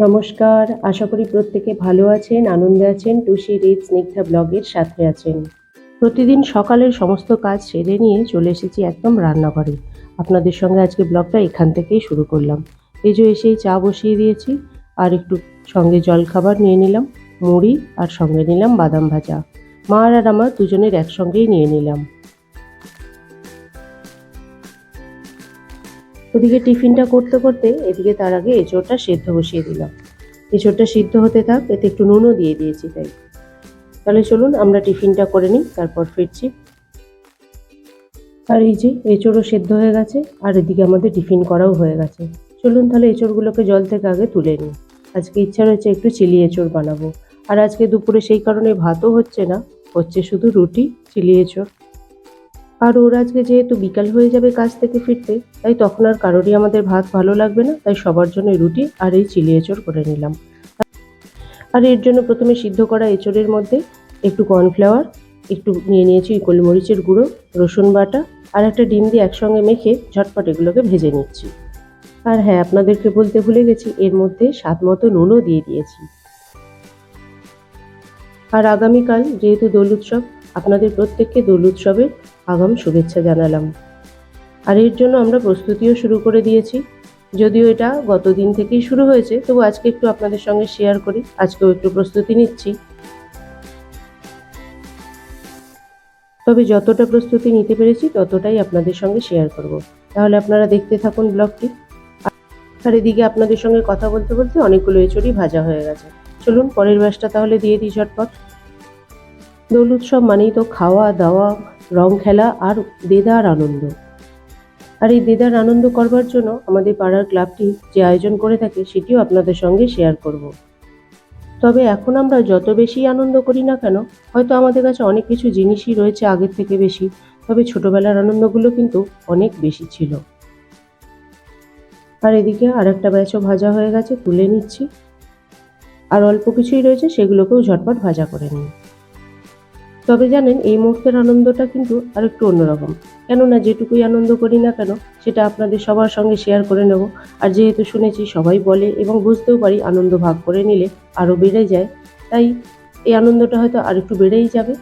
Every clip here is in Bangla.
নমস্কার, আশা করি প্রত্যেকে ভালো আছেন, আনন্দে আছেন, টুসি রিচ স্নিগ্ধা ব্লগের সাথে আছেন। প্রতিদিন সকালের সমস্ত কাজ সেরে নিয়ে চলে এসেছি একদম রান্নাঘরে। আপনাদের সঙ্গে আজকে ব্লগটা এখান থেকেই শুরু করলাম। এই যে এসেই চা বসিয়ে দিয়েছি আর একটু সঙ্গে জলখাবার নিয়ে নিলাম, মুড়ি আর সঙ্গে নিলাম বাদাম ভাজা। মা আর আমার দুজনের একসঙ্গেই নিয়ে নিলাম। ওদিকে টিফিনটা করতে করতে এদিকে তার আগে এঁচোড়টা সেদ্ধ বসিয়ে দিলাম। এঁচোড়টা সিদ্ধ হতে থাক, এতে একটু নুনও দিয়ে দিয়েছি তাই। তাহলে চলুন আমরা টিফিনটা করে নিই, তারপর ফিরছি। আর এই যে এঁচোড়ও সেদ্ধ হয়ে গেছে আর এদিকে আমাদের টিফিন করাও হয়ে গেছে। চলুন তাহলে এঁচোড়গুলোকে জল থেকে আগে তুলে নিই। আজকে ইচ্ছা রয়েছে একটু চিলি এঁচোড় বানাবো। আর আজকে দুপুরে সেই কারণে ভাতও হচ্ছে না, হচ্ছে শুধু রুটি চিলি এঁচোড়। আর ওর আজকে যেহেতু বিকাল হয়ে যাবে কাজ থেকে ফিরতে, তাই তখন আর কারোরই আমাদের ভাত ভালো লাগবে না, তাই সবার জন্য রুটি আর এই চিলি এঁচোড় করে নিলাম। আর এর জন্য প্রথমে সিদ্ধ করা এঁচোড়ের মধ্যে একটু কর্নফ্লাওয়ার, একটু নিয়ে নিয়েছি গোলমরিচের গুঁড়ো, রসুন বাটা আর একটা ডিম দিয়ে একসঙ্গে মেখে ঝটপট এগুলোকে ভেজে নিচ্ছি। আর হ্যাঁ, আপনাদেরকে বলতে ভুলে গেছি, এর মধ্যে স্বাদ মতো নুনও দিয়ে দিয়েছি। আর আগামীকাল যেহেতু দোল উৎসব, আপনাদের প্রত্যেককে দোল উৎসবের আগাম শুভেচ্ছা জানালাম। আর এর জন্য আমরা প্রস্তুতিও শুরু করে দিয়েছি। যদিও এটা গত দিন থেকেই শুরু হয়েছে, তবু আজকে একটু আপনাদের সঙ্গে শেয়ার করি, আজকেও একটু প্রস্তুতি নিচ্ছি। তবে যতটা প্রস্তুতি নিতে পেরেছি ততটাই আপনাদের সঙ্গে শেয়ার করব। তাহলে আপনারা দেখতে থাকুন ব্লগটি। আর এদিকে আপনাদের সঙ্গে কথা বলতে বলতে অনেকগুলো এঁচড়ই ভাজা হয়ে গেছে। চলুন পরের ব্যাচটা তাহলে দিয়ে দিই ঝটপট। দোল উৎসব মানেই তো খাওয়া দাওয়া, রং খেলা আর দেদার আনন্দ। আর এই দেদার আনন্দ করবার জন্য আমাদের পাড়ার ক্লাবটি যে আয়োজন করে থাকে সেটিও আপনাদের সঙ্গে শেয়ার করব। তবে এখন আমরা যত বেশি আনন্দ করি না কেন, হয়তো আমাদের কাছে অনেক কিছু জিনিসই রয়েছে আগের থেকে বেশি, তবে ছোটবেলার আনন্দগুলো কিন্তু অনেক বেশি ছিল। আর এদিকে আর একটা ব্যাচও ভাজা হয়ে গেছে, তুলে নিচ্ছি। আর অল্প কিছুই রয়েছে, সেগুলোকেও ঝটপট ভাজা করে নিই। তবে জানেন, এই মুহূর্তের আনন্দটা কিন্তু আর একটু অন্যরকম। কেননা যেটুকুই আনন্দ করি না কেন সেটা আপনাদের সবার সঙ্গে শেয়ার করে নেব। আর যেহেতু শুনেছি সবাই বলে এবং বুঝতেও পারি আনন্দ ভাগ করে নিলে আরও বেড়ে যায়, তাই এই আনন্দটা হয়তো আর একটু বেড়েই যাবে।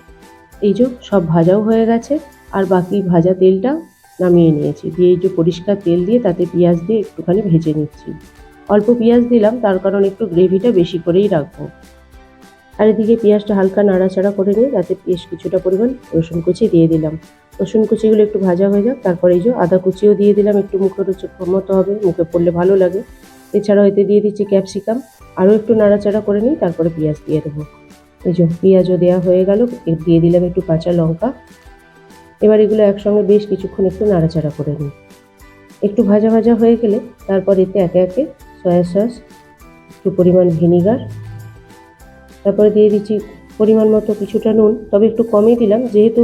এই যে সব ভাজাও হয়ে গেছে আর বাকি ভাজা তেলটা নামিয়ে নিয়েছি, দিয়ে এই যে পরিষ্কার তেল দিয়ে তাতে পেঁয়াজ দিয়ে একটুখানি ভেজে নিচ্ছি। অল্প পেঁয়াজ দিলাম, তার কারণ একটু গ্রেভিটা বেশি করেই রাখবো। আর এদিকে পেঁয়াজটা হালকা নাড়াচাড়া করে নিয়ে তাতে বেশ কিছুটা পরিমাণ রসুন কুচি দিয়ে দিলাম। রসুন কুচিগুলো একটু ভাজা হয়ে যাক, তারপরে এই যে আদা কুচিও দিয়ে দিলাম, একটু মুখের মতো হবে, মুখে পড়লে ভালো লাগে। এছাড়াও এতে দিয়ে দিচ্ছি ক্যাপসিকাম, আরও একটু নাড়াচাড়া করে নিই, তারপরে পেঁয়াজ দিয়ে দেবো। এই যে পেঁয়াজও দেওয়া হয়ে গেল, দিয়ে দিলাম একটু কাঁচা লঙ্কা। এবার এগুলো একসঙ্গে বেশ কিছুক্ষণ একটু নাড়াচাড়া করে নিই। একটু ভাজা ভাজা হয়ে গেলে তারপর এতে একে একে সয়া সস, একটু পরিমাণ ভিনিগার, তারপরে দিয়ে দিচ্ছি পরিমাণ মতো কিছুটা নুন, তবে একটু কমই দিলাম যেহেতু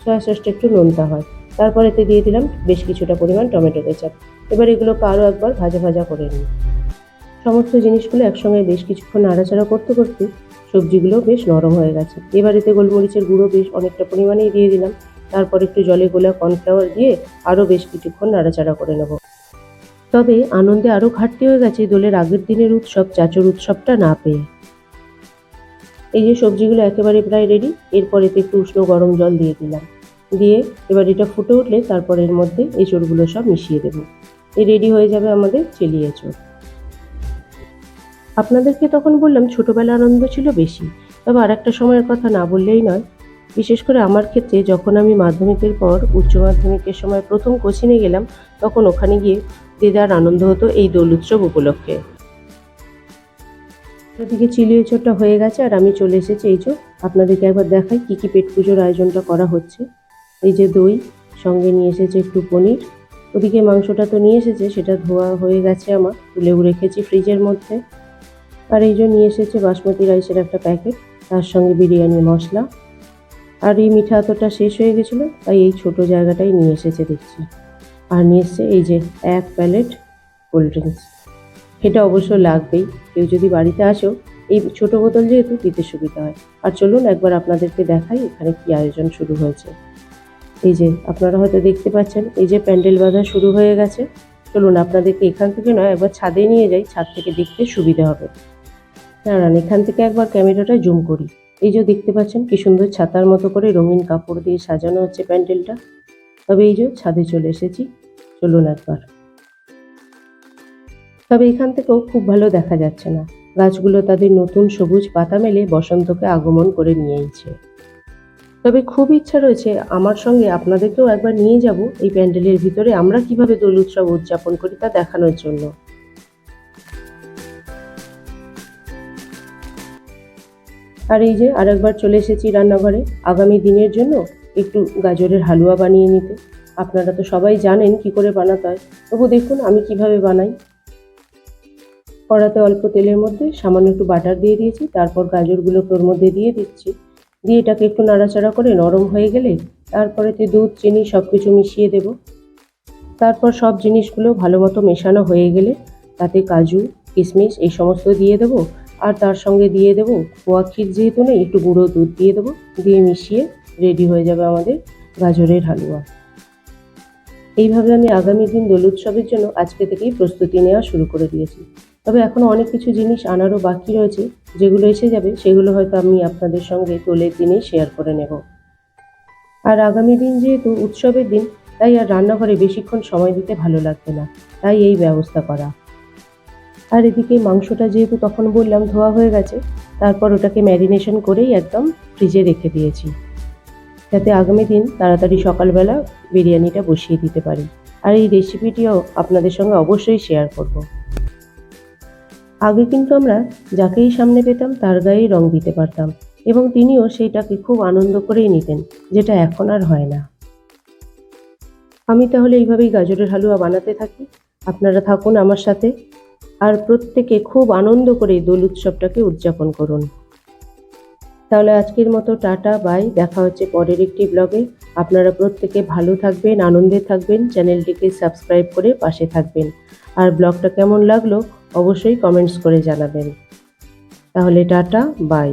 সয়া সসটা একটু নোনতা হয়। তারপর এতে দিয়ে দিলাম বেশ কিছুটা পরিমাণ টমেটো কেচাপ। এবার এগুলোকে আরও একবার ভাজা ভাজা করে নিই। সমস্ত জিনিসগুলো একসঙ্গে বেশ কিছুক্ষণ নাড়াচাড়া করতে করতে সবজিগুলো বেশ নরম হয়ে গেছে। এবার এতে গোলমরিচের গুঁড়ো বেশ অনেকটা পরিমাণেই দিয়ে দিলাম। তারপর একটু জলে গোলা কর্নফ্লাওয়ার দিয়ে আরও বেশ কিছুক্ষণ নাড়াচাড়া করে নেব। তবে আনন্দে আরও ঘাটতি হয়ে গেছে দোলের আগের দিনের উৎসব চাচর উৎসবটা না পেয়ে। এই যে সবজিগুলো একেবারে প্রায় রেডি, এরপর এতে একটু উষ্ণ গরম জল দিয়ে দিলাম। দিয়ে এবার এটা ফুটে উঠলে তারপর এর মধ্যে এঁচড়গুলো সব মিশিয়ে দেবো। এই রেডি হয়ে যাবে আমাদের চিলি এঁচড়। আপনাদেরকে তখন বললাম ছোটোবেলার আনন্দ ছিল বেশি, তবে আর একটা সময়ের কথা না বললেই নয়। বিশেষ করে আমার ক্ষেত্রে যখন আমি মাধ্যমিকের পর উচ্চ মাধ্যমিকের সময় প্রথম কোচিংয়ে গেলাম, তখন ওখানে গিয়ে দেদার আনন্দ হতো এই দোল উৎসব উপলক্ষে। ওদিকে চিলি এঁচড়টা হয়ে গেছে আর আমি চলে এসেছি। এই যে আপনাদেরকে একবার দেখাই কী কী পেট পুজোর আয়োজনটা করা হচ্ছে। এই যে দই, সঙ্গে নিয়ে এসেছে একটু পনির। ওদিকে মাংসটা তো নিয়ে এসেছে, সেটা ধোয়া হয়ে গেছে, আমার তুলেও রেখেছি ফ্রিজের মধ্যে। আর এই যে নিয়ে এসেছে বাসমতি রাইসের একটা প্যাকেট, তার সঙ্গে বিরিয়ানি মশলা। আর এই মিঠা আতরটা শেষ হয়ে গেছিলো, তাই এই ছোটো জায়গাটাই নিয়ে এসেছে দেখছি। আর নিয়ে এসছে এই যে এক প্যালেট কোল্ড ড্রিঙ্কস। এটা অবশ্য লাগবেই, কেউ যদি বাড়িতে আসো এই ছোটো বোতল যেহেতু দিতে সুবিধা হয়। আর চলুন একবার আপনাদেরকে দেখাই এখানে কি আয়োজন শুরু হয়েছে। এই যে আপনারা হয়তো দেখতে পাচ্ছেন, এই যে প্যান্ডেল বাঁধা শুরু হয়ে গেছে। চলুন আপনাদেরকে এখান থেকে নয় একবার ছাদে নিয়ে যাই, ছাদ থেকে দেখতে সুবিধা হবে। দাঁড়ান, এখান থেকে একবার ক্যামেরাটা জুম করি। এই যে দেখতে পাচ্ছেন কি সুন্দর ছাতার মতো করে রঙিন কাপড় দিয়ে সাজানো হচ্ছে প্যান্ডেলটা। তবে এই যে ছাদে চলে এসেছি, চলুন একবার। তবে এখান থেকেও খুব ভালো দেখা যাচ্ছে না, গাছগুলো তাদের নতুন সবুজ পাতা মেলে বসন্তকে আগমন করে নিয়েইছে। তবে খুব ইচ্ছা রয়েছে আমার সঙ্গে আপনাদেরকেও একবার নিয়ে যাব এই প্যান্ডেলের ভিতরে, আমরা কিভাবে দোল উৎসব উদযাপন করি তা দেখানোর জন্য। আর এই যে আরেকবার চলে এসেছি রান্নাঘরে আগামী দিনের জন্য একটু গাজরের হালুয়া বানিয়ে নিতে। আপনারা তো সবাই জানেন কি করে বানাতে হয়, তবু দেখুন আমি কিভাবে বানাই। কড়াতে অল্প তেলের মধ্যে সামান্য একটু বাটার দিয়ে দিয়েছি, তারপর গাজরগুলোকে ওর মধ্যে দিয়ে দিচ্ছি। দিয়ে এটাকে একটু নাড়াচাড়া করে নরম হয়ে গেলে তারপরেতে দুধ, চিনি সব কিছু মিশিয়ে দেব। তারপর সব জিনিসগুলো ভালো মতো মেশানো হয়ে গেলে তাতে কাজু, কিশমিশ এই সমস্ত দিয়ে দেবো। আর তার সঙ্গে দিয়ে দেবো খোয়া ক্ষীর, যেহেতু নেই একটু গুঁড়ো দুধ দিয়ে দেবো। দিয়ে মিশিয়ে রেডি হয়ে যাবে আমাদের গাজরের হালুয়া। এইভাবে আমি আগামী দিন দোল উৎসবের জন্য আজকে থেকেই প্রস্তুতি নেওয়া শুরু করে দিয়েছি। তবে এখনও অনেক কিছু জিনিস আনারও বাকি রয়েছে, যেগুলো এসে যাবে সেগুলো হয়তো আমি আপনাদের সঙ্গে দোলের দিনেই শেয়ার করে নেব। আর আগামী দিন যেহেতু উৎসবের দিন, তাই আর রান্নাঘরে বেশিক্ষণ সময় দিতে ভালো লাগবে না, তাই এই ব্যবস্থা করা। আর এদিকে মাংসটা যেহেতু তখন বললাম ধোয়া হয়ে গেছে, তারপর ওটাকে ম্যারিনেশন করেই একদম ফ্রিজে রেখে দিয়েছি, যাতে আগামী দিন তাড়াতাড়ি সকালবেলা বিরিয়ানিটা বসিয়ে দিতে পারি। আর এই রেসিপিটিও আপনাদের সঙ্গে অবশ্যই শেয়ার করব। আগে কিন্তু আমরা যাকেই সামনে পেতাম তার গায়েই রং দিতে পারতাম, এবং তিনিও সেইটাকে খুব আনন্দ করেই নিতেন, যেটা এখন আর হয় না। আমি তাহলে এইভাবেই গাজরের হালুয়া বানাতে থাকি, আপনারা থাকুন আমার সাথে। আর প্রত্যেকে খুব আনন্দ করে দোল উৎসবটাকে উদযাপন করুন। তাহলে আজকের মতো টাটা, বাই, দেখা হচ্ছে পরের একটি ব্লগে। আপনারা প্রত্যেকে ভালো থাকবেন, আনন্দে থাকবেন, চ্যানেলটিকে সাবস্ক্রাইব করে পাশে থাকবেন। আর ব্লগটা কেমন লাগলো অবশ্যই কমেন্টস করে জানাবেন। তাহলে টাটা, বাই।